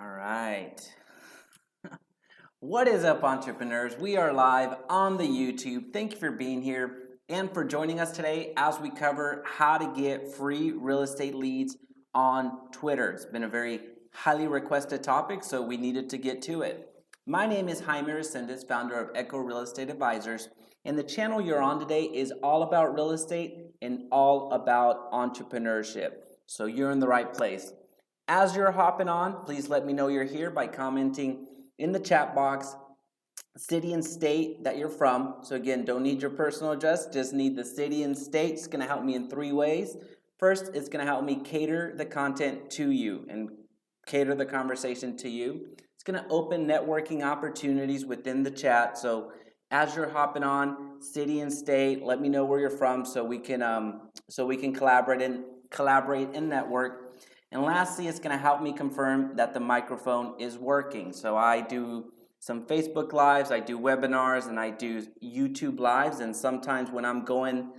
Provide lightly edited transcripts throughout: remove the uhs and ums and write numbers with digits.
All right. What is up, entrepreneurs? We are live on the YouTube. Thank you for being here and for joining us today as we cover how to get free real estate leads on Twitter. It's been a very highly requested topic, so we needed to get to it. My name is Jaime Resendiz, founder of Echo Real Estate Advisors, and the channel you're on today is all about real estate and all about entrepreneurship. So you're in the right place. As you're hopping on, please let me know you're here by commenting in the chat box city and state that you're from. So again, don't need your personal address, just need the city and state. It's going to help me in three ways. First, it's going to help me cater the content to you and cater the conversation to you. It's going to open networking opportunities within the chat. So as you're hopping on, city and state, let me know where you're from so we can collaborate and network. And lastly, it's going to help me confirm that the microphone is working. So I do some Facebook Lives, I do webinars, and I do YouTube Lives. And sometimes when I'm going,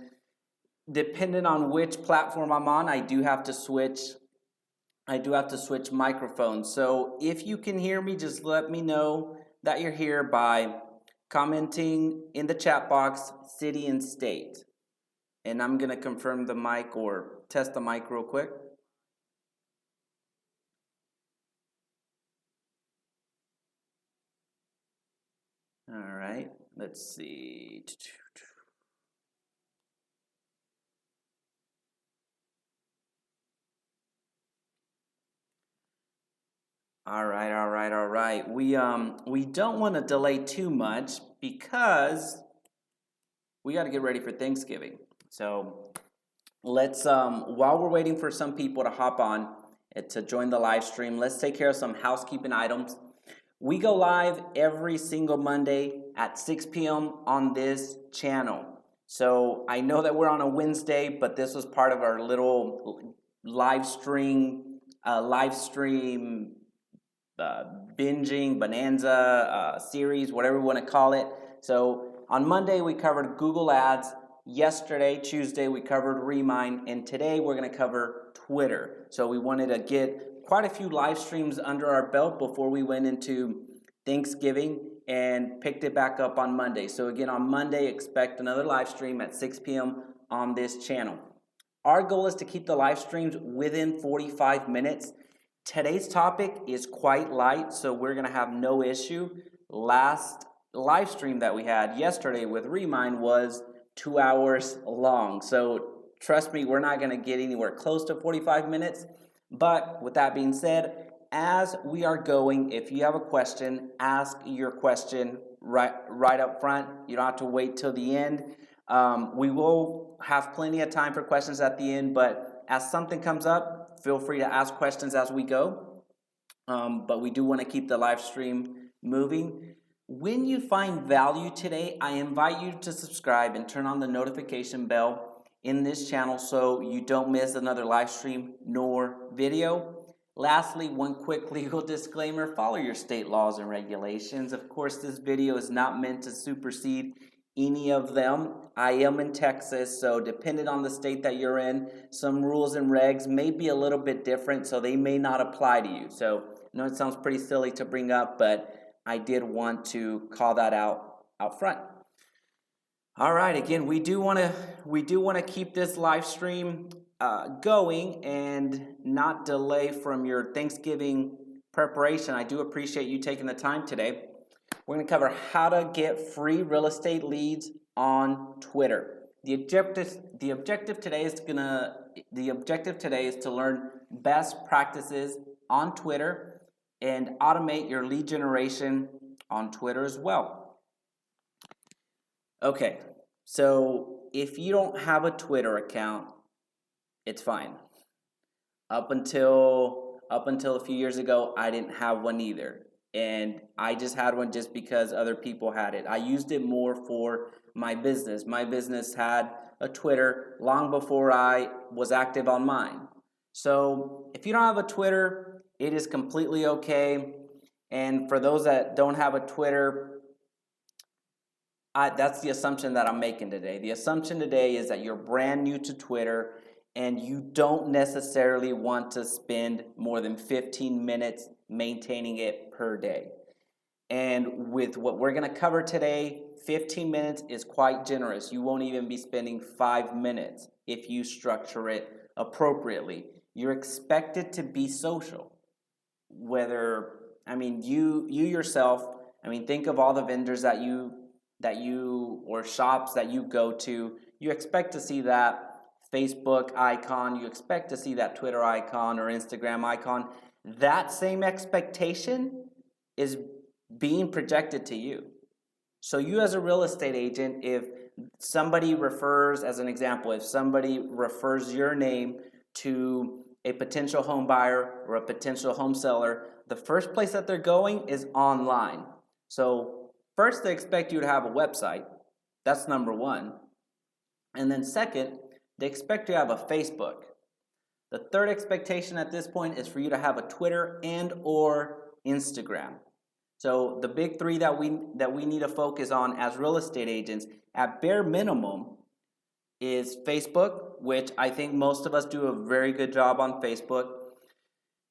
depending on which platform I'm on, I do have to switch microphones. So if you can hear me, just let me know that you're here by commenting in the chat box, city and state. And I'm going to confirm the mic or test the mic real quick. All right, let's see. All right. We don't want to delay too much because we got to get ready for Thanksgiving. So let's while we're waiting for some people to hop on to join the live stream, let's take care of some housekeeping items. We go live every single Monday at 6 p.m. on this channel. So I know that we're on a Wednesday, but this was part of our little live stream binging bonanza series, whatever we want to call it. So on Monday we covered Google Ads. Yesterday, Tuesday, we covered Remind, and today we're going to cover Twitter. So we wanted to get quite a few live streams under our belt before we went into Thanksgiving and picked it back up on Monday. So again, on Monday, expect another live stream at 6 p.m. on this channel. Our goal is to keep the live streams within 45 minutes. Today's topic is quite light, so we're going to have no issue. Last live stream that we had yesterday with Remind was 2 hours long. So trust me, we're not going to get anywhere close to 45 minutes. But with that being said, as we are going, if you have a question, ask your question right up front. You don't have to wait till the end. We will have plenty of time for questions at the end, but as something comes up, feel free to ask questions as we go. But we do want to keep the live stream moving. When you find value today, I invite you to subscribe and turn on the notification bell in this channel so you don't miss another live stream nor video. Lastly, one quick legal disclaimer: follow your state laws and regulations. Of course, this video is not meant to supersede any of them. I am in Texas, so depending on the state that you're in, some rules and regs may be a little bit different, so they may not apply to you. So I know it sounds pretty silly to bring up, but I did want to call that out front. All right, again, we do want to keep this live stream going and not delay from your Thanksgiving preparation. I do appreciate you taking the time today. We're going to cover how to get free real estate leads on Twitter. The objective today is to learn best practices on Twitter and automate your lead generation on Twitter as well. Okay, so if you don't have a Twitter account, it's fine. Up until a few years ago, I didn't have one either. And I just had one just because other people had it. I used it more for my business. My business had a Twitter long before I was active on mine. So if you don't have a Twitter, it is completely okay. And for those that don't have a Twitter, that's the assumption that I'm making today. The assumption today is that you're brand new to Twitter and you don't necessarily want to spend more than 15 minutes maintaining it per day. And with what we're going to cover today, 15 minutes is quite generous. You won't even be spending 5 minutes if you structure it appropriately. You're expected to be social. You yourself, think of all the vendors that you or shops that you go to. You expect to see that Facebook icon, you expect to see that Twitter icon or Instagram icon. That same expectation is being projected to you. So you as a real estate agent, if somebody refers, as an example, if somebody refers your name to a potential home buyer or a potential home seller, the first place that they're going is online. So first they expect you to have a website. That's number one. And then second, they expect you to have a Facebook. The third expectation at this point is for you to have a Twitter and or Instagram. So the big three that we need to focus on as real estate agents at bare minimum is Facebook, which I think most of us do a very good job on Facebook.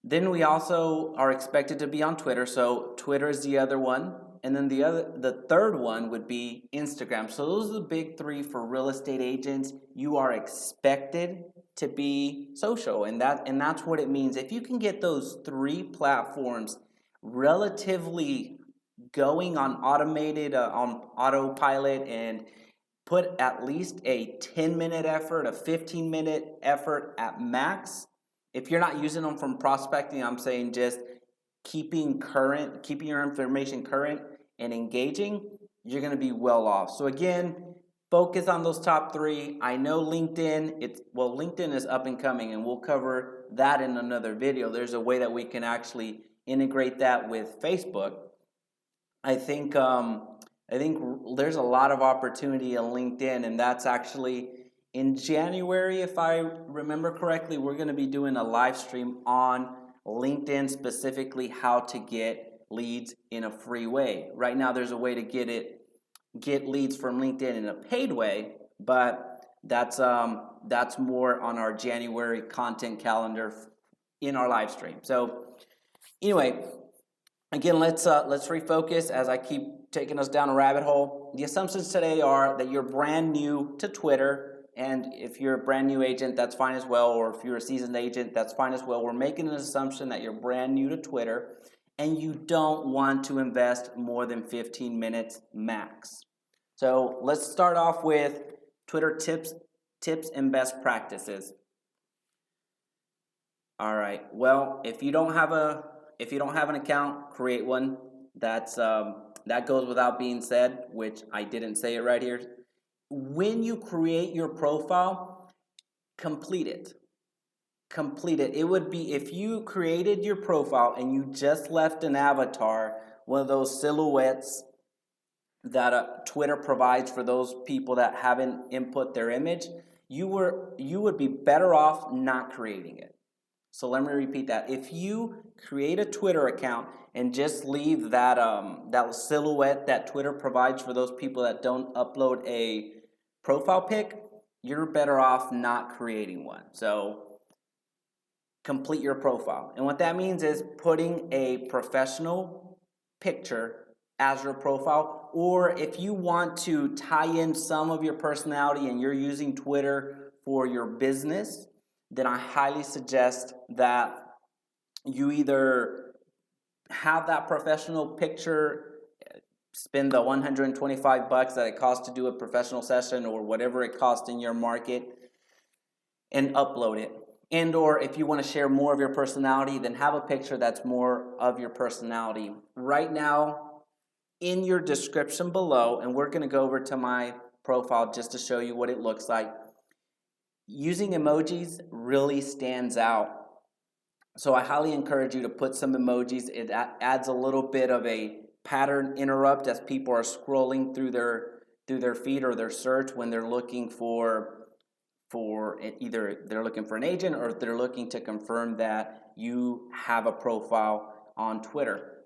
Then we also are expected to be on Twitter, so Twitter is the other one. And then the third one would be Instagram. So those are the big three for real estate agents. You are expected to be social, and that's what it means. If you can get those three platforms relatively going on on autopilot and put at least a 10-minute effort, a 15-minute effort at max. If you're not using them from prospecting, I'm saying just keeping your information current and engaging, you're going to be well off. So again, focus on those top three. I know LinkedIn is up and coming, and we'll cover that in another video. There's a way that we can actually integrate that with Facebook. I think there's a lot of opportunity on LinkedIn, and that's actually in January, if I remember correctly. We're going to be doing a live stream on LinkedIn, specifically how to get leads in a free way. Right now, there's a way to get leads from LinkedIn in a paid way, but that's more on our January content calendar in our live stream. So anyway, again, let's refocus as I keep taking us down a rabbit hole. The assumptions today are that you're brand new to Twitter, and if you're a brand new agent, that's fine as well, or if you're a seasoned agent, that's fine as well. We're making an assumption that you're brand new to Twitter, and you don't want to invest more than 15 minutes max. So let's start off with Twitter tips and best practices. All right. Well, if you don't have an account, create one. That goes without being said, which I didn't say it right here. When you create your profile, complete it. It would be if you created your profile and you just left an avatar, one of those silhouettes that Twitter provides for those people that haven't input their image, you would be better off not creating it. So let me repeat that. If you create a Twitter account and just leave that silhouette that Twitter provides for those people that don't upload a profile pic, you're better off not creating one. So complete your profile. And what that means is putting a professional picture as your profile, or if you want to tie in some of your personality and you're using Twitter for your business, then I highly suggest that you either have that professional picture, spend the $125 that it costs to do a professional session or whatever it costs in your market, and upload it. And or if you want to share more of your personality, then have a picture that's more of your personality. Right now, in your description below, and we're going to go over to my profile just to show you what it looks like, using emojis really stands out. So I highly encourage you to put some emojis. It adds a little bit of a pattern interrupt as people are scrolling through their feed or their search when they're looking for either they're looking for an agent or they're looking to confirm that you have a profile on Twitter.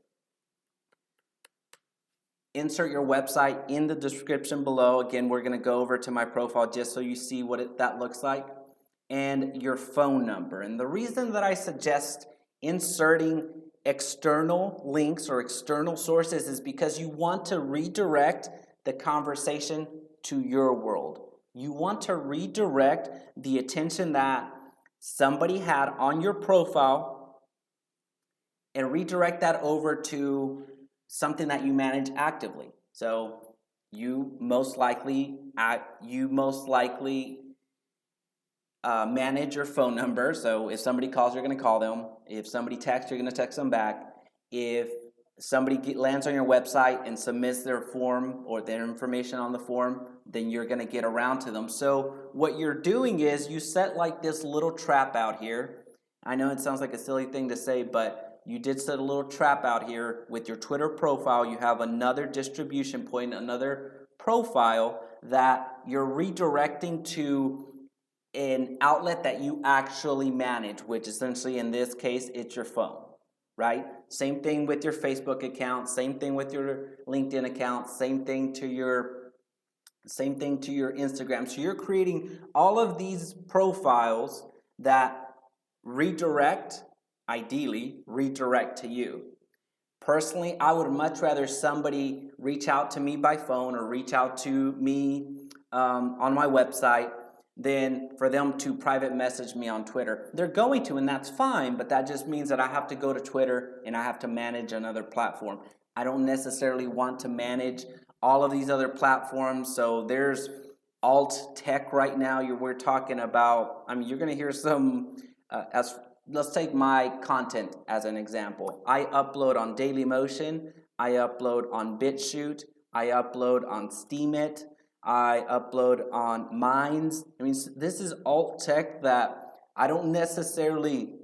Insert your website in the description below. Again, we're going to go over to my profile just so you see what that looks like, and your phone number. And the reason that I suggest inserting external links or external sources is because you want to redirect the conversation to your world. You want to redirect the attention that somebody had on your profile and redirect that over to something that you manage actively. So you most likely manage your phone number. So if somebody calls, you're going to call them. If somebody texts, you're going to text them back. If somebody lands on your website and submits their form or their information on the form, then you're going to get around to them. So what you're doing is you set like this little trap out here. I know it sounds like a silly thing to say, but you did set a little trap out here with your Twitter profile. You have another distribution point, another profile that you're redirecting to an outlet that you actually manage, which essentially in this case, it's your phone, right? Same thing with your Facebook account, same thing with your LinkedIn account, same thing to your Instagram. So you're creating all of these profiles that ideally redirect to you. Personally, I would much rather somebody reach out to me by phone or reach out to me on my website than for them to private message me on Twitter. They're going to, and that's fine, but that just means that I have to go to Twitter and I have to manage another platform. I don't necessarily want to manage all of these other platforms. So there's alt tech right now. We're talking about, you're going to hear some, let's take my content as an example. I upload on Dailymotion, I upload on BitChute, I upload on Steemit, I upload on Minds. This is alt tech that I don't necessarily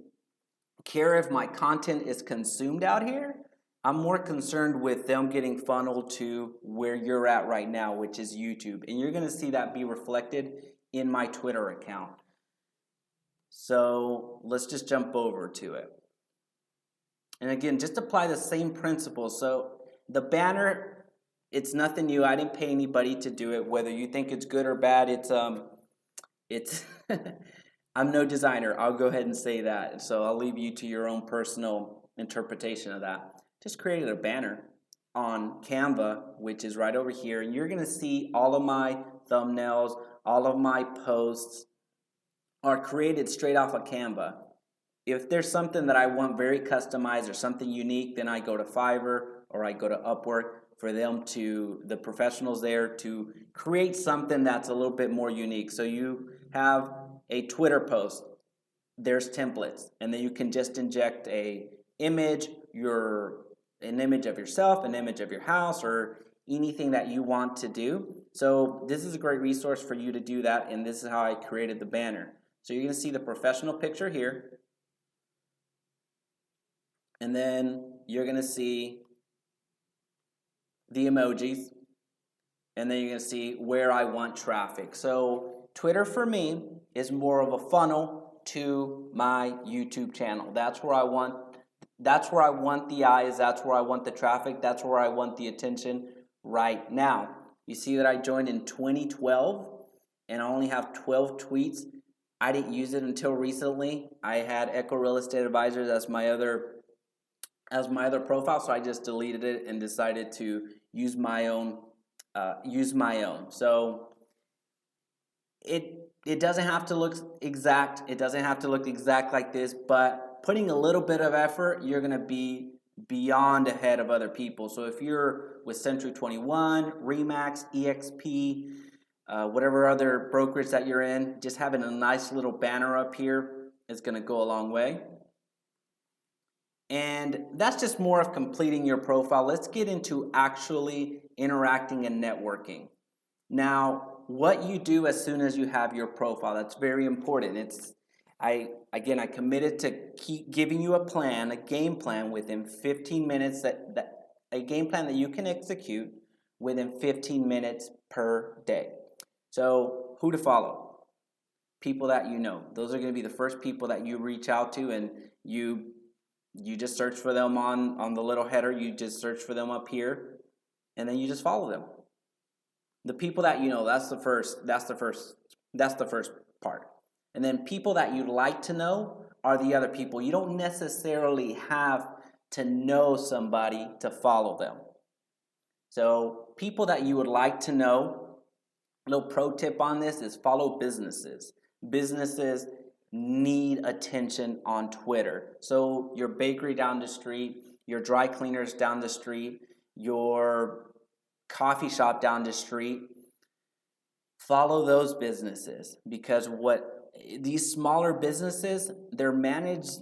care if my content is consumed out here. I'm more concerned with them getting funneled to where you're at right now, which is YouTube. And you're going to see that be reflected in my Twitter account. So let's just jump over to it. And again, just apply the same principles. So the banner, it's nothing new. I didn't pay anybody to do it. Whether you think it's good or bad, it's I'm no designer. I'll go ahead and say that. So I'll leave you to your own personal interpretation of that. Just created a banner on Canva, which is right over here, and you're going to see all of my thumbnails, all of my posts are created straight off of Canva. If there's something that I want very customized or something unique, then I go to Fiverr or I go to Upwork for them the professionals there to create something that's a little bit more unique. So you have a Twitter post, there's templates, and then you can just inject an image of yourself, an image of your house, or anything that you want to do. So this is a great resource for you to do that, and this is how I created the banner. So you're going to see the professional picture here, and then you're going to see the emojis, and then you're going to see where I want traffic. So Twitter for me is more of a funnel to my YouTube channel. That's where I want the eyes, that's where I want the traffic, that's where I want the attention right now. You see that I joined in 2012 and I only have 12 tweets. I didn't use it until recently. I had Echo Real Estate Advisors as my other profile, so I just deleted it and decided to use my own. So it doesn't have to look exact. It doesn't have to look exact like this, but putting a little bit of effort, you're going to be beyond ahead of other people. So if you're with Century 21, Remax, EXP, whatever other brokerage that you're in, just having a nice little banner up here is going to go a long way. And that's just more of completing your profile. Let's get into actually interacting and networking. Now, what you do as soon as you have your profile, that's very important. I committed to keep giving you a game plan within 15 minutes, a game plan that you can execute within 15 minutes per day. So who to follow? People that you know. Those are going to be the first people that you reach out to, and you just search for them on the little header. You just search for them up here, and then you just follow them. The people that you know, that's the first part. And then people that you'd like to know are the other people. You don't necessarily have to know somebody to follow them. So people that you would like to know, a little pro tip on this is follow businesses. Businesses need attention on Twitter. So your bakery down the street, your dry cleaners down the street, your coffee shop down the street, follow those businesses, because what these smaller businesses, they're managed,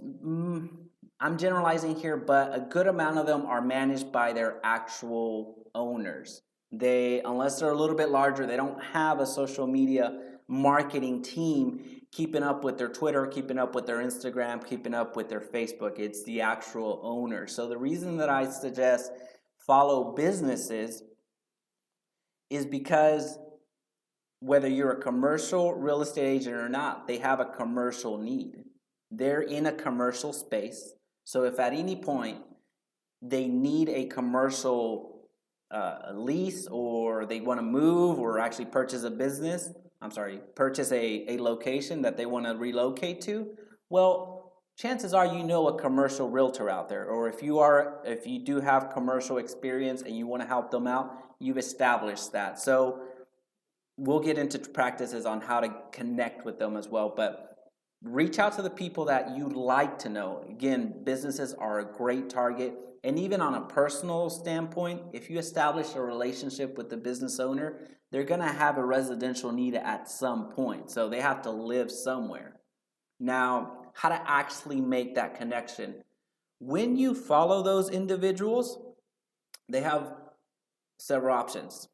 I'm generalizing here, but a good amount of them are managed by their actual owners. They, unless they're a little bit larger, they don't have a social media marketing team keeping up with their Twitter, keeping up with their Instagram, keeping up with their Facebook. It's the actual owner. So the reason that I suggest follow businesses is because whether you're a commercial real estate agent or not, they have a commercial need. They're in a commercial space. So if at any point they need a commercial lease, or they want to move or actually purchase a business, purchase a location that they want to relocate to, well, chances are you know a commercial realtor out there, or if you do have commercial experience and you want to help them out, you've established that. So we'll get into practices on how to connect with them as well, but reach out to the people that you'd like to know. Again, businesses are a great target. And even on a personal standpoint, if you establish a relationship with the business owner, they're going to have a residential need at some point. So they have to live somewhere. Now, how to actually make that connection. When you follow those individuals, they have several options.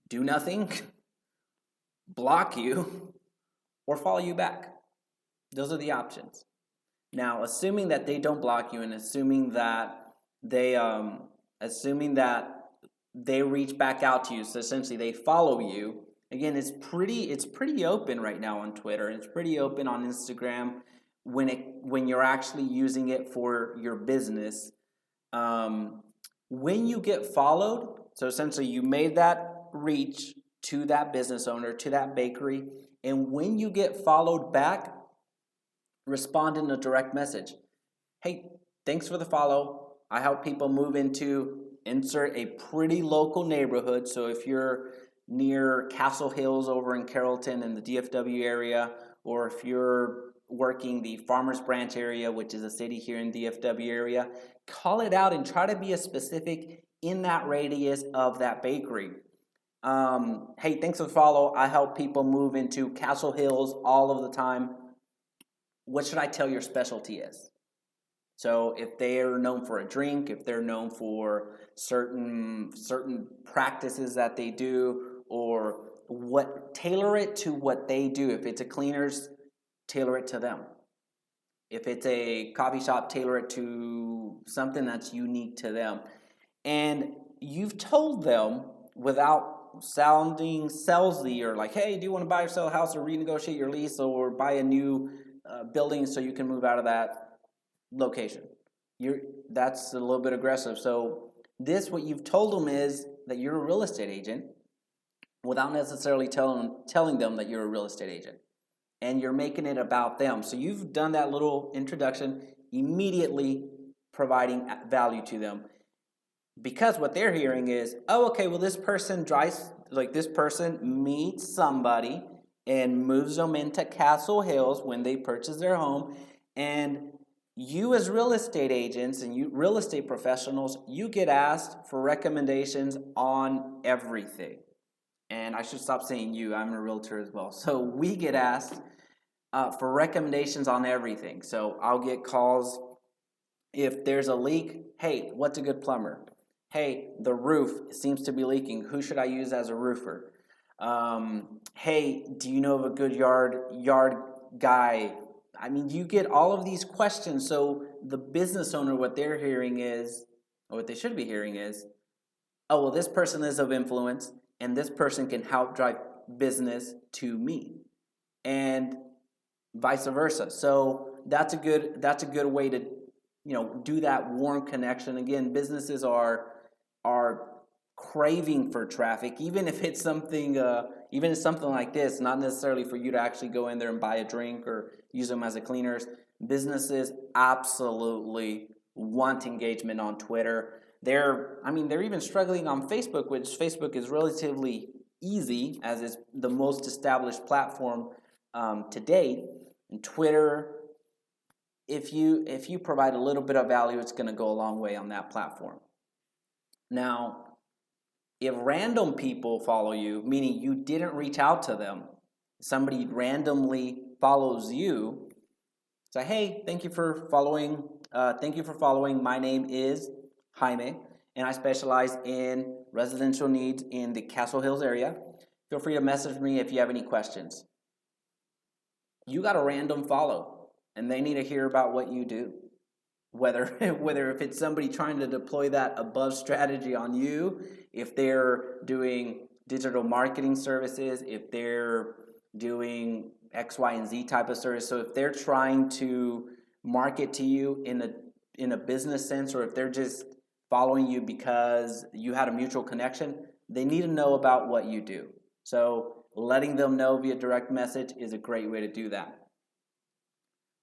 Do nothing, block you, or follow you back. Those are the options. Now, assuming that they don't block you, and assuming that they reach back out to you, so essentially they follow you. Again, it's pretty open right now on Twitter. It's pretty open on Instagram when you're actually using it for your business. When you get followed, so essentially you made that reach to that business owner, to that bakery, and when you get followed back, respond in a direct message. Hey, thanks for the follow. I help people move into, insert a pretty local neighborhood. So if you're near Castle Hills over in Carrollton in the DFW area, or if you're working the Farmers Branch area, which is a city here in DFW area, call it out and try to be as specific in that radius of that bakery. Hey, thanks for the follow. I help people move into Castle Hills all of the time. What should I tell your specialty is? So if they're known for a drink, if they're known for certain practices that they do, or tailor it to what they do. If it's a cleaners, tailor it to them. If it's a coffee shop, tailor it to something that's unique to them. And you've told them without sounding salesy, or like, hey, do you want to buy or sell a house, or renegotiate your lease, or buy a new building so you can move out of that location? That's a little bit aggressive. So what you've told them is that you're a real estate agent without necessarily telling them that you're a real estate agent, and you're making it about them. So you've done that little introduction, immediately providing value to them, because what they're hearing is, oh, okay, well, this person meets somebody and moves them into Castle Hills when they purchase their home. And you as real estate agents and you real estate professionals, you get asked for recommendations on everything. And I should stop saying you, I'm a realtor as well. So we get asked for recommendations on everything. So I'll get calls if there's a leak. Hey, what's a good plumber? Hey, the roof seems to be leaking. Who should I use as a roofer? Hey, do you know of a good yard guy? I mean, you get all of these questions. So the business owner, what they're hearing is, or what they should be hearing is, oh, well, this person is of influence, and this person can help drive business to me, and vice versa. So that's a good way to, do that warm connection. Again, businesses are craving for traffic, even if it's something like this, not necessarily for you to actually go in there and buy a drink or use them as a cleaners. Businesses absolutely want engagement on Twitter. They're even struggling on Facebook, which Facebook is relatively easy as it's the most established platform to date. And Twitter, if you provide a little bit of value, it's going to go a long way on that platform. Now, if random people follow you, meaning you didn't reach out to them, somebody randomly follows you, say, hey, thank you for following. My name is Jaime, and I specialize in residential needs in the Castle Hills area. Feel free to message me if you have any questions. You got a random follow, and they need to hear about what you do. Whether if it's somebody trying to deploy that above strategy on you, if they're doing digital marketing services, if they're doing X, Y, and Z type of service. So if they're trying to market to you in a business sense, or if they're just following you because you had a mutual connection, they need to know about what you do. So letting them know via direct message is a great way to do that.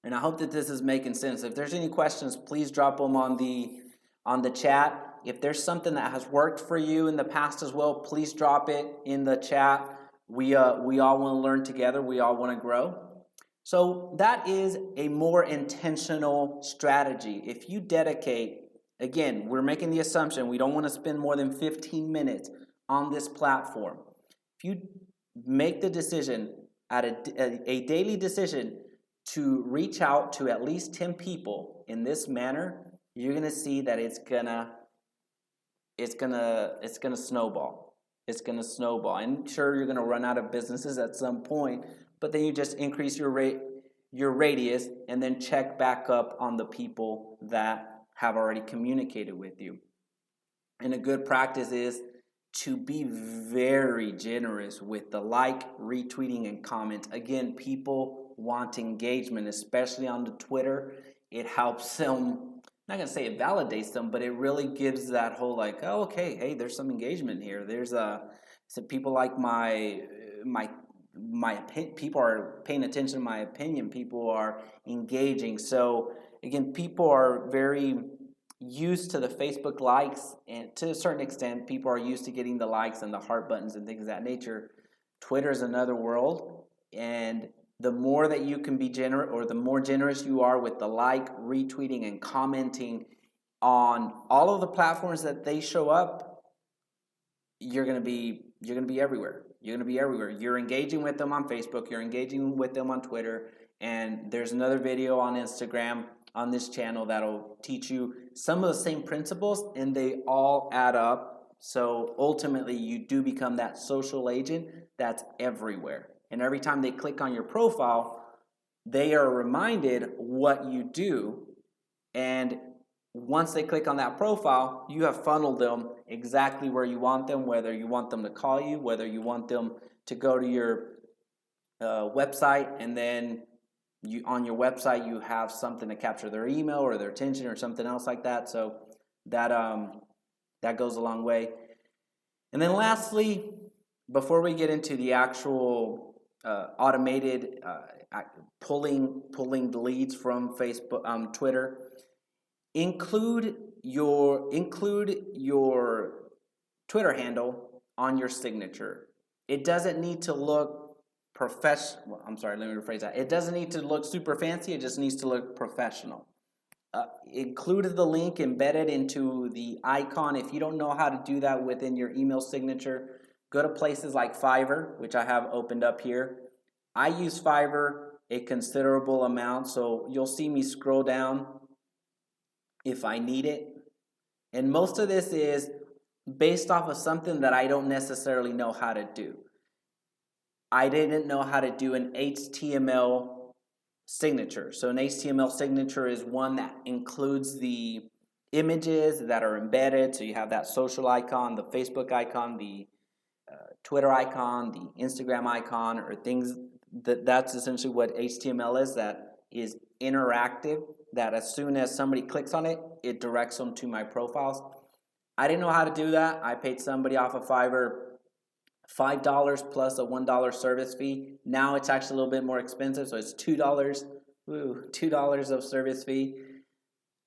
And I hope that this is making sense. If there's any questions, please drop them on the chat. If there's something that has worked for you in the past as well, please drop it in the chat. We all want to learn together. We all want to grow. So that is a more intentional strategy. If you dedicate, again, we're making the assumption we don't want to spend more than 15 minutes on this platform. If you make the decision, a daily decision, to reach out to at least 10 people in this manner, you're gonna see that it's gonna snowball. It's gonna snowball. I'm sure you're gonna run out of businesses at some point, but then you just increase your radius and then check back up on the people that have already communicated with you. And a good practice is to be very generous with the retweeting, and comment. Again, people want engagement, especially on the Twitter. It helps them, I'm not going to say it validates them, but it really gives that whole oh, okay, hey, there's some engagement here. There's so people like my people are paying attention to my opinion. People are engaging. So again, people are very used to the Facebook likes, and to a certain extent, people are used to getting the likes and the heart buttons and things of that nature. Twitter is another world, and the more that you can be generous, or the more generous you are with the retweeting, and commenting on all of the platforms that they show up, you're gonna be everywhere. You're gonna be everywhere. You're engaging with them on Facebook. You're engaging with them on Twitter, and there's another video on Instagram on this channel that'll teach you some of the same principles, and they all add up. So ultimately, you do become that social agent that's everywhere. And every time they click on your profile, they are reminded what you do. And once they click on that profile, you have funneled them exactly where you want them, whether you want them to call you, whether you want them to go to your website, and then on your website you have something to capture their email or their attention or something else like that. So that goes a long way. And then lastly, before we get into the actual automated pulling the leads from Facebook, Twitter, include your Twitter handle on your signature. It doesn't need to look professional. I'm sorry, let me rephrase that. It doesn't need to look super fancy. It just needs to look professional. Include the link embedded into the icon. If you don't know how to do that within your email signature, go to places like Fiverr, which I have opened up here. I use Fiverr a considerable amount, so you'll see me scroll down if I need it. And most of this is based off of something that I don't necessarily know how to do. I didn't know how to do an HTML signature. So an HTML signature is one that includes the images that are embedded. So you have that social icon, the Facebook icon, the Twitter icon, the Instagram icon, or things that's essentially what HTML is. That is interactive, that as soon as somebody clicks on it, it directs them to my profiles. I didn't know how to do that. I paid somebody off of Fiverr $5 plus a $1 service fee. Now it's actually a little bit more expensive, so it's $2. $2 of service fee.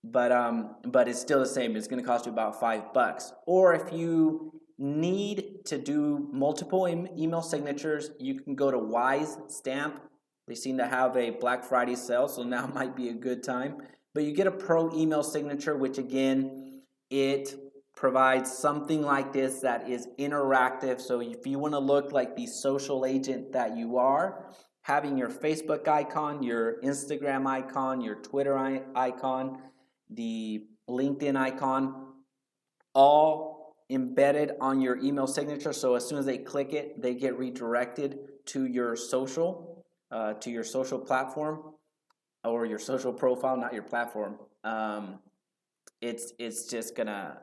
but it's still the same. It's going to cost you about $5. Or if you need to do multiple email signatures, you can go to Wise Stamp. They seem to have a Black Friday sale, so now might be a good time. But you get a pro email signature, which again, it provides something like this that is interactive. So if you want to look like the social agent that you are, having your Facebook icon, your Instagram icon, your Twitter icon, the LinkedIn icon, all embedded on your email signature. So as soon as they click it, they get redirected to your social platform or your social profile, not your platform. It's just gonna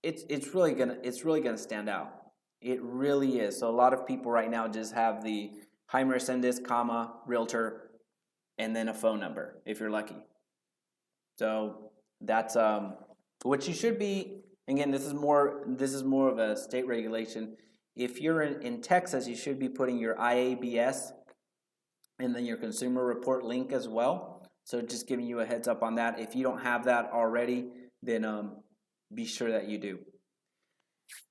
it's really gonna stand out. It really is. So a lot of people right now just have the Jaime Resendiz, comma, realtor, and then a phone number if you're lucky. So that's what you should be. Again, this is more of a state regulation. If you're in Texas, you should be putting your IABS and then your consumer report link as well. So just giving you a heads up on that. If you don't have that already, then be sure that you do.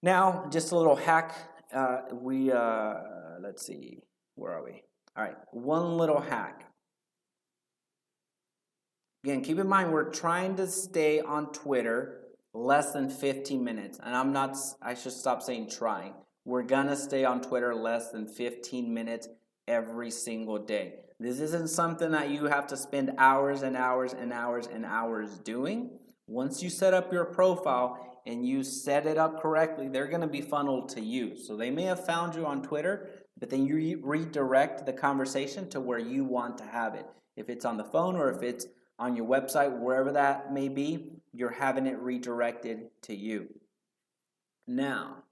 Now, just a little hack. Let's see, where are we? All right, one little hack. Again, keep in mind we're trying to stay on Twitter less than 15 minutes. And I should stop saying trying. We're gonna stay on Twitter less than 15 minutes every single day. This isn't something that you have to spend hours and hours and hours and hours doing. Once you set up your profile and you set it up correctly, they're gonna be funneled to you. So they may have found you on Twitter, but then you redirect the conversation to where you want to have it. If it's on the phone or if it's on your website, wherever that may be, you're having it redirected to you. Now,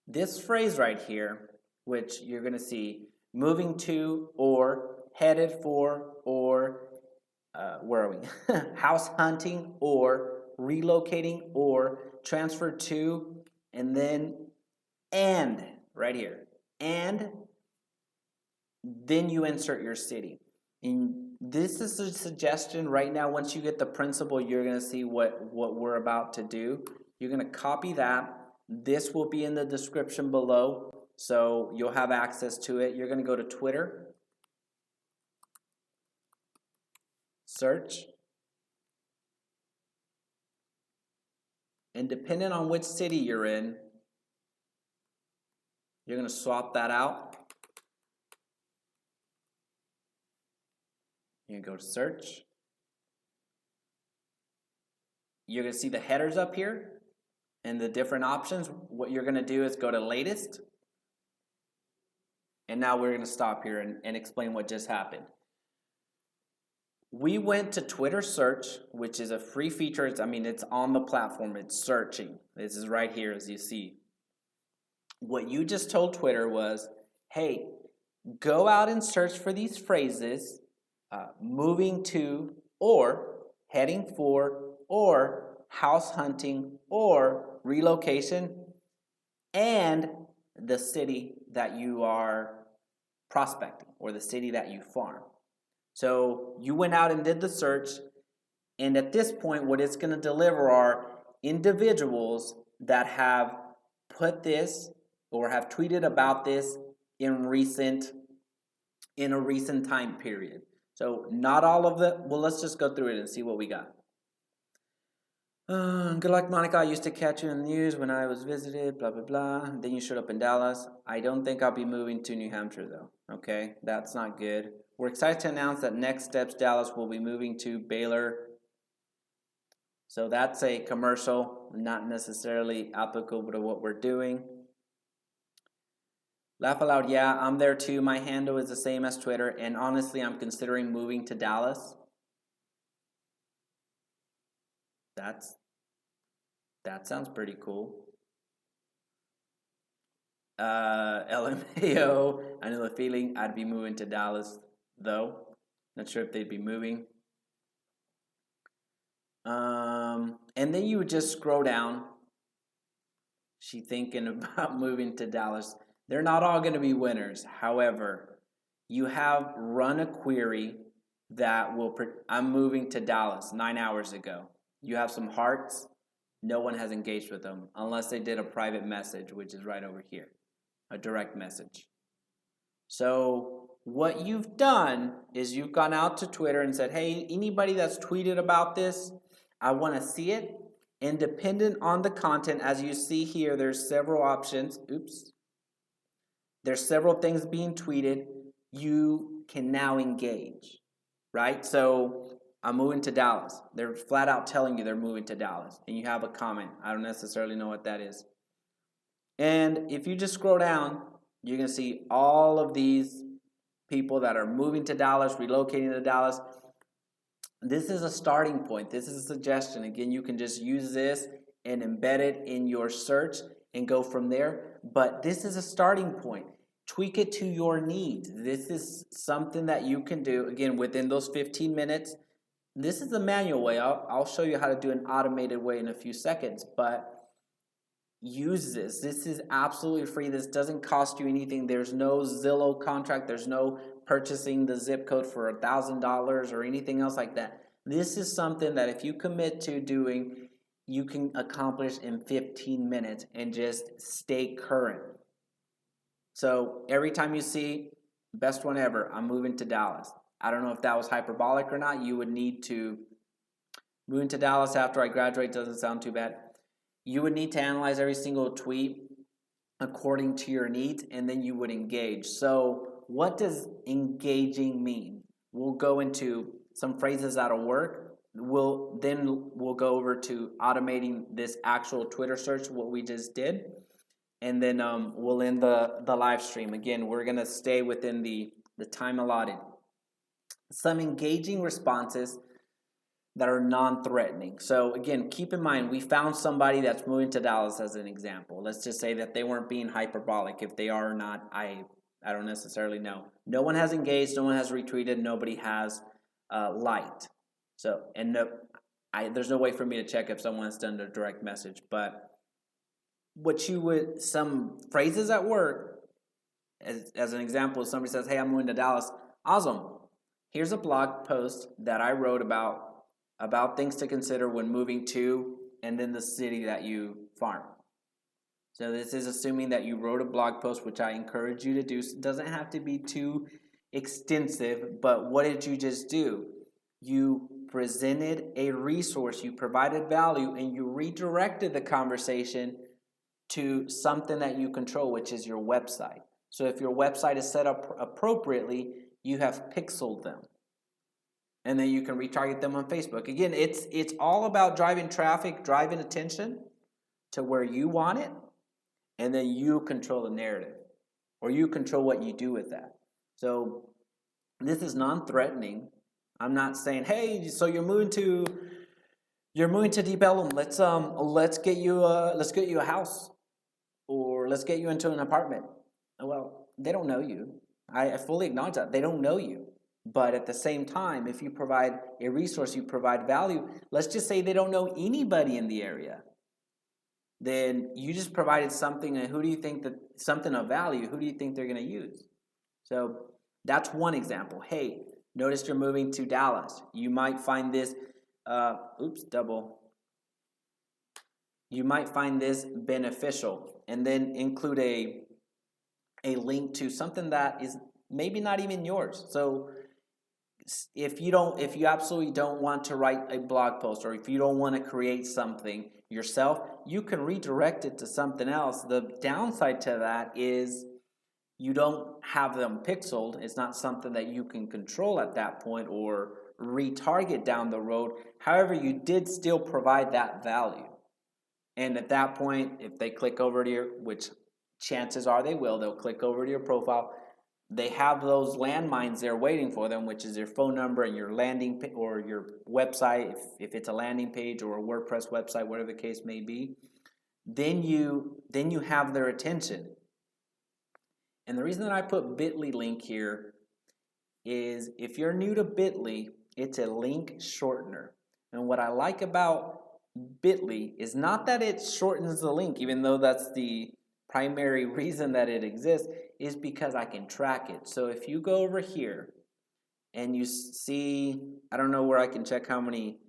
this phrase right here, which you're going to see, moving to or headed for or, where are we? House hunting or relocating or transfer to, and then and right here. And then you insert your city. And this is a suggestion right now. Once you get the principle, you're going to see what we're about to do. You're going to copy that. This will be in the description below, so you'll have access to it. You're going to go to Twitter, search, and depending on which city you're in, you're going to swap that out. You go to search. You're going to see the headers up here and the different options. What you're going to do is go to latest. And now we're going to stop here and explain what just happened. We went to Twitter search, which is a free feature. It's on the platform. It's searching. This is right here as you see. What you just told Twitter was, hey, go out and search for these phrases. Moving to, or heading for, or house hunting, or relocation, and the city that you are prospecting or the city that you farm. So you went out and did the search, and at this point what it's going to deliver are individuals that have put this or have tweeted about this in a recent time period. So not all of the, well, let's just go through it and see what we got. Good luck, Monica. I used to catch you in the news when I was visited, blah, blah, blah. Then you showed up in Dallas. I don't think I'll be moving to New Hampshire, though. Okay, that's not good. We're excited to announce that Next Steps Dallas will be moving to Baylor. So that's a commercial, not necessarily applicable to what we're doing. Laugh aloud, yeah, I'm there too. My handle is the same as Twitter, and honestly, I'm considering moving to Dallas. That sounds pretty cool. LMAO, I know the feeling. I'd be moving to Dallas, though. Not sure if they'd be moving. And then you would just scroll down. She thinking about moving to Dallas. They're not all going to be winners. However, you have run a query that I'm moving to Dallas 9 hours ago. You have some hearts. No one has engaged with them unless they did a private message, which is right over here, a direct message. So what you've done is you've gone out to Twitter and said, hey, anybody that's tweeted about this, I want to see it. And dependent on the content, as you see here, there's several options. Oops. There's several things being tweeted. You can now engage, right? So I'm moving to Dallas. They're flat out telling you they're moving to Dallas. And you have a comment. I don't necessarily know what that is. And if you just scroll down, you're going to see all of these people that are moving to Dallas, relocating to Dallas. This is a starting point. This is a suggestion. Again, you can just use this and embed it in your search and go from there. But this is a starting point. Tweak it to your needs. This is something that you can do, again, within those 15 minutes. This is the manual way. I'll show you how to do an automated way in a few seconds. But use this. This is absolutely free. This doesn't cost you anything. There's no Zillow contract. There's no purchasing the zip code for $1,000 or anything else like that. This is something that if you commit to doing, you can accomplish in 15 minutes and just stay current. So every time you see, best one ever, I'm moving to Dallas. I don't know if that was hyperbolic or not. You would need to, moving to Dallas after I graduate doesn't sound too bad. You would need to analyze every single tweet according to your needs, and then you would engage. So what does engaging mean? We'll go into some phrases that'll work. We'll go over to automating this actual Twitter search, what we just did. And then we'll end the live stream. Again, we're going to stay within the time allotted. Some engaging responses that are non-threatening. So again, keep in mind, we found somebody that's moving to Dallas as an example. Let's just say that they weren't being hyperbolic. If they are or not, I don't necessarily know. No one has engaged, no one has retweeted, nobody has liked. So, and there's no way for me to check if someone has done a direct message. But some phrases at work, as an example, somebody says, hey, I'm moving to Dallas. Awesome. Here's a blog post that I wrote about things to consider when moving to and then the city that you farm. So this is assuming that you wrote a blog post, which I encourage you to do. It doesn't have to be too extensive, but what did you just do? You presented a resource, you provided value, and you redirected the conversation to something that you control, which is your website. So if your website is set up appropriately, you have pixeled them. And then you can retarget them on Facebook. Again, it's all about driving traffic, driving attention to where you want it, and then you control the narrative, or you control what you do with that. So this is non-threatening. I'm not saying, hey, so you're moving to Deep Ellum. Let's get you a house, or let's get you into an apartment. Well, they don't know you. I fully acknowledge that they don't know you. But at the same time, if you provide a resource, you provide value. Let's just say they don't know anybody in the area. Then you just provided something, and who do you think that something of value? Who do you think they're going to use? So that's one example. Hey, notice you're moving to Dallas. You might find this. You might find this beneficial, and then include a link to something that is maybe not even yours. So if you absolutely don't want to write a blog post, or if you don't want to create something yourself, you can redirect it to something else. The downside to that is you don't have them pixeled. It's not something that you can control at that point or retarget down the road. However, you did still provide that value. And at that point, if they click over to which chances are they'll click over to your profile. They have those landmines there waiting for them, which is your phone number and your landing or your website, if it's a landing page or a WordPress website, whatever the case may be. Then you have their attention. And the reason that I put Bitly link here is if you're new to Bitly, it's a link shortener. And what I like about Bitly is not that it shortens the link, even though that's the primary reason that it exists, is because I can track it. So if you go over here and you see, I don't know where I can check how many,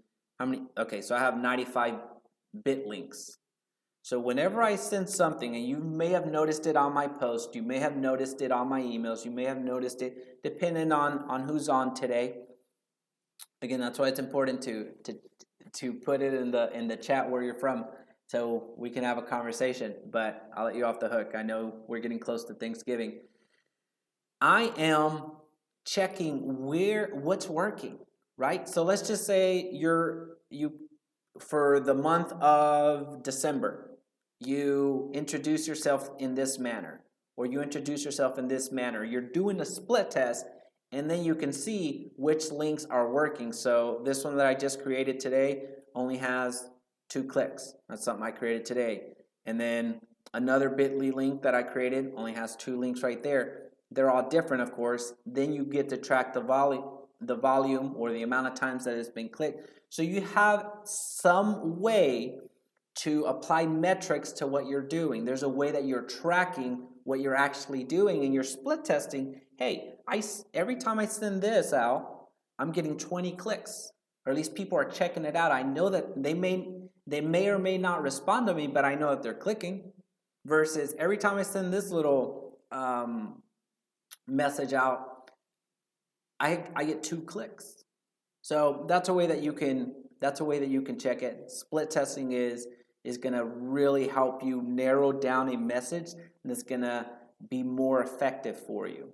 okay, so I have 95 bit links. So whenever I send something, and you may have noticed it on my post, you may have noticed it on my emails, you may have noticed it depending on who's on today. Again, that's why it's important to put it in the chat where you're from, so we can have a conversation. But I'll let you off the hook. I know we're getting close to Thanksgiving. I am checking what's working, right? So let's just say you for the month of December, you introduce yourself in this manner, or you introduce yourself in this manner. You're doing a split test, and then you can see which links are working. So this one that I just created today only has 2 clicks. That's something I created today. And then another bit.ly link that I created only has 2 links right there. They're all different, of course. Then you get to track the volume or the amount of times that it's been clicked. So you have some way to apply metrics to what you're doing. There's a way that you're tracking what you're actually doing, and you're split testing. Hey, every time I send this out, I'm getting 20 clicks, or at least people are checking it out. I know that they may or may not respond to me, but I know that they're clicking. Versus every time I send this little message out, I get 2 clicks. So that's a way that you can check it. Split testing is going to really help you narrow down a message, and it's going to be more effective for you.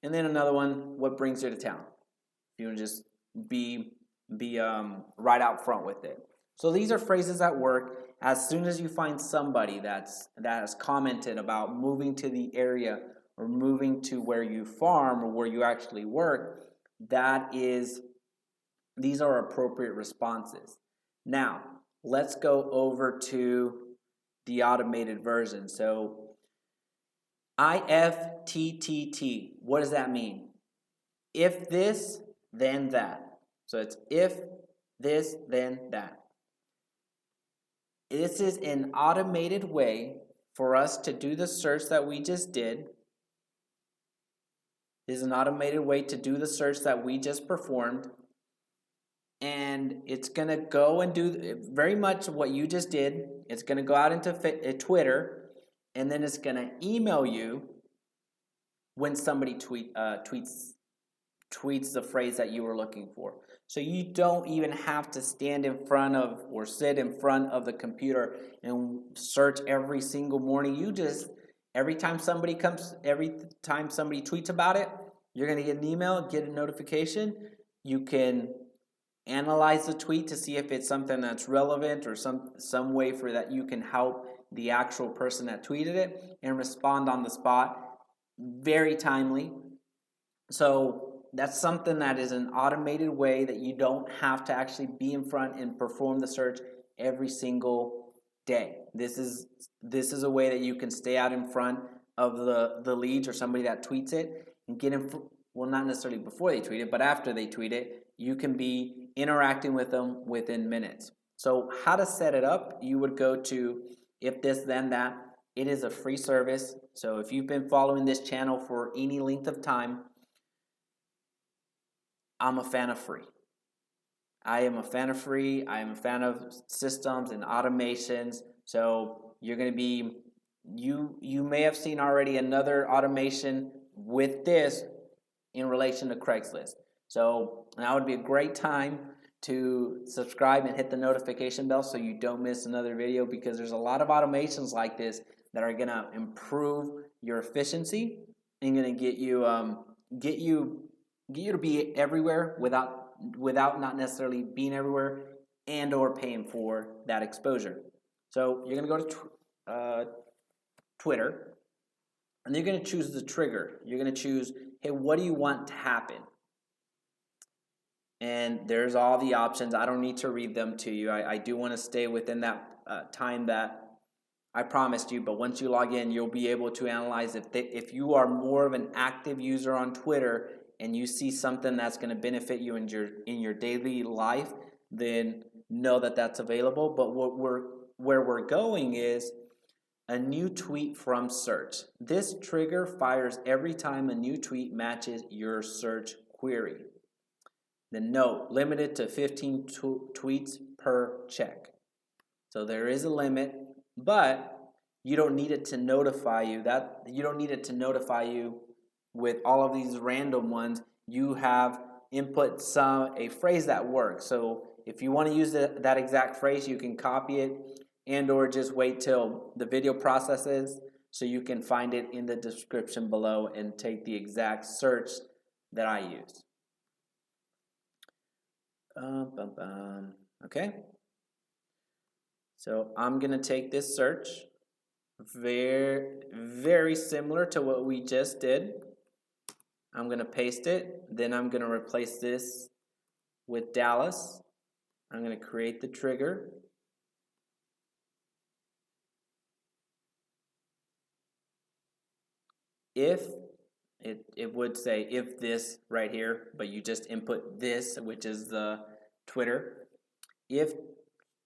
And then another one, what brings you to town? If you want to just be right out front with it. So these are phrases that work. As soon as you find somebody that has commented about moving to the area or moving to where you farm or where you actually work, these are appropriate responses. Now, let's go over to the automated version. So IFTTT, what does that mean? If this, then that. So it's if this, then that. This is an automated way for us to do the search that we just did. This is an automated way to do the search that we just performed. And it's going to go and do very much what you just did. It's going to go out into Twitter, and then it's going to email you when somebody tweets the phrase that you were looking for. So you don't even have to stand in front of or sit in front of the computer and search every single morning. Every time somebody tweets about it, you're going to get an email, get a notification. You can analyze the tweet to see if it's something that's relevant or some way for that you can help the actual person that tweeted it and respond on the spot. Very timely. So that's something that is an automated way that you don't have to actually be in front and perform the search every single day. This is a way that you can stay out in front of the leads or somebody that tweets it and get in. Well, not necessarily before they tweet it, but after they tweet it, you can be interacting with them within minutes. So how to set it up? You would go to If This Then That. It is a free service. So if you've been following this channel for any length of time, I'm a fan of free. I am a fan of free. I am a fan of systems and automations. So you're going to be, you may have seen already another automation with this in relation to Craigslist. So now would be a great time to subscribe and hit the notification bell so you don't miss another video, because there's a lot of automations like this that are going to improve your efficiency and going to get you to be everywhere without not necessarily being everywhere and or paying for that exposure. So you're going to go to Twitter, and you're going to choose the trigger. You're going to choose, hey, what do you want to happen? And there's all the options. I don't need to read them to you. I do want to stay within that time that I promised you, but once you log in, you'll be able to analyze if you are more of an active user on Twitter and you see something that's going to benefit you in your daily life, then know that that's available. But where we're going is a new tweet from search. This trigger fires every time a new tweet matches your search query. Then note, limited to 15 tweets per check. So there is a limit, but you don't need it to notify you. You don't need it to notify you with all of these random ones. You have input a phrase that works. So if you want to use that exact phrase, you can copy it and or just wait till the video processes so you can find it in the description below and take the exact search that I use. Okay. So I'm going to take this search, very similar to what we just did. I'm going to paste it. Then I'm going to replace this with Dallas. I'm going to create the trigger. If it would say if this right here, but you just input this, which is the Twitter. If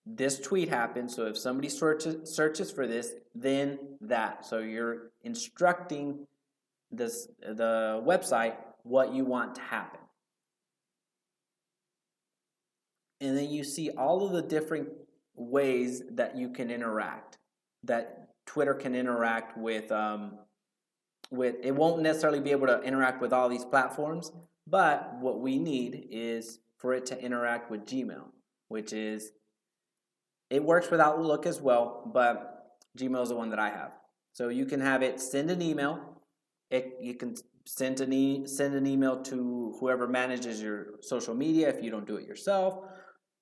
this tweet happens, so if somebody searches for this, then that. So you're instructing the website what you want to happen. And then you see all of the different ways that you can interact, that Twitter can interact with. It won't necessarily be able to interact with all these platforms, but what we need is for it to interact with Gmail, which is, it works with Outlook as well, but Gmail is the one that I have. So you can have it send an email. You can send an email to whoever manages your social media if you don't do it yourself.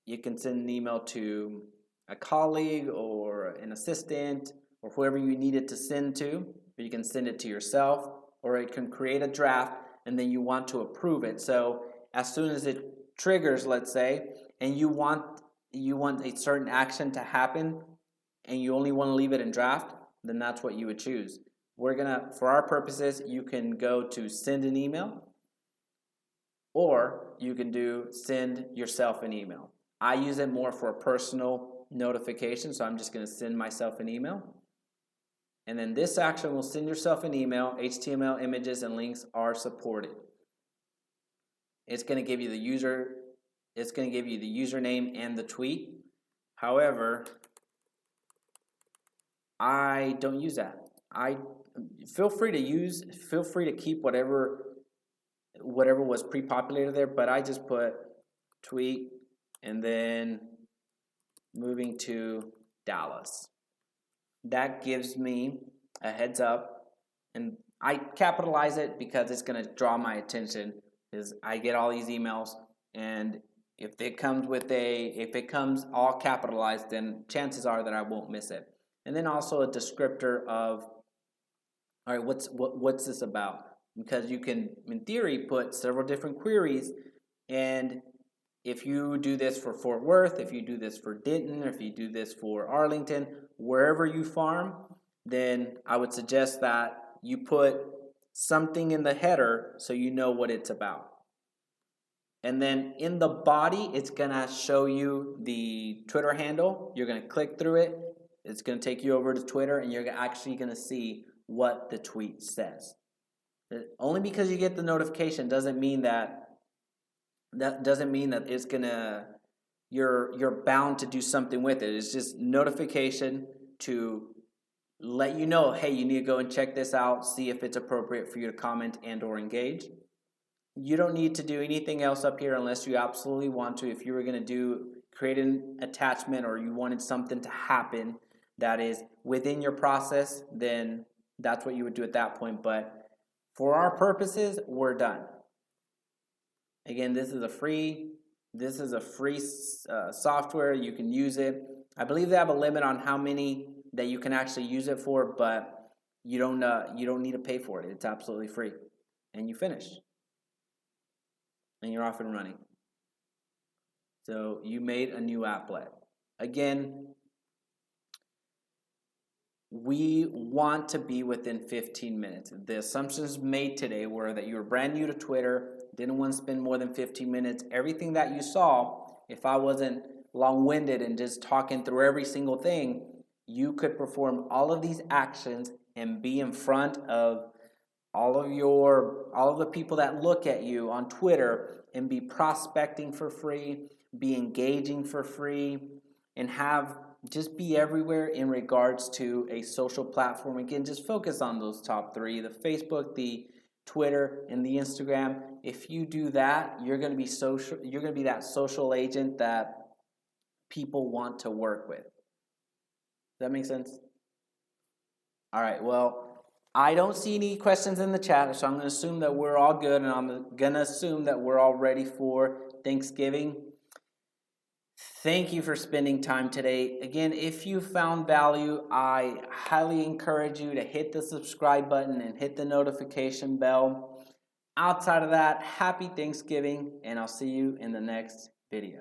You can send an email to a colleague or an assistant or whoever you need it to send to. Or you can send it to yourself, or it can create a draft and then you want to approve it. So as soon as it triggers, let's say, and you want a certain action to happen and you only want to leave it in draft, then that's what you would choose. For our purposes, you can go to send an email, or you can do send yourself an email. I use it more for a personal notification, so I'm just going to send myself an email. And then this action will send yourself an email. HTML images and links are supported. It's going to give you the username and the tweet. However, I don't use that. Feel free to keep whatever was pre-populated there, but I just put tweet and then moving to Dallas. That gives me a heads up, and I capitalize it because it's going to draw my attention. Is I get all these emails, and if it comes all capitalized, then chances are that I won't miss it. And then also a descriptor of, all right, what's this about? Because you can, in theory, put several different queries, and if you do this for Fort Worth, if you do this for Denton, or if you do this for Arlington, wherever you farm, then I would suggest that you put something in the header so you know what it's about. And then in the body, it's going to show you the Twitter handle. You're going to click through it. It's going to take you over to Twitter, and you're actually going to see what the tweet says. Only because you get the notification doesn't mean that it's gonna you're bound to do something with it. It's just notification to let you know, hey, you need to go and check this out, see if it's appropriate for you to comment and or engage. You don't need to do anything else up here unless you absolutely want to. If you were going to create an attachment or you wanted something to happen that is within your process, then that's what you would do at that point. But for our purposes, we're done. Again, this is a free software. You can use it. I believe they have a limit on how many that you can actually use it for, but you don't need to pay for it. It's absolutely free, and you finish, and you're off and running. So you made a new applet. Again, we want to be within 15 minutes. The assumptions made today were that you were brand new to Twitter, didn't want to spend more than 15 minutes. Everything that you saw, if I wasn't long-winded and just talking through every single thing, you could perform all of these actions and be in front of all of the people that look at you on Twitter and be prospecting for free, be engaging for free, and just be everywhere in regards to a social platform. Again, just focus on those top three: the Facebook, the Twitter, and the Instagram. If you do that, you're going to be social. You're going to be that social agent that people want to work with. Does that make sense? All right. Well, I don't see any questions in the chat, so I'm going to assume that we're all good, and I'm going to assume that we're all ready for Thanksgiving. Thank you for spending time today. Again, if you found value, I highly encourage you to hit the subscribe button and hit the notification bell. Outside of that, happy Thanksgiving, and I'll see you in the next video.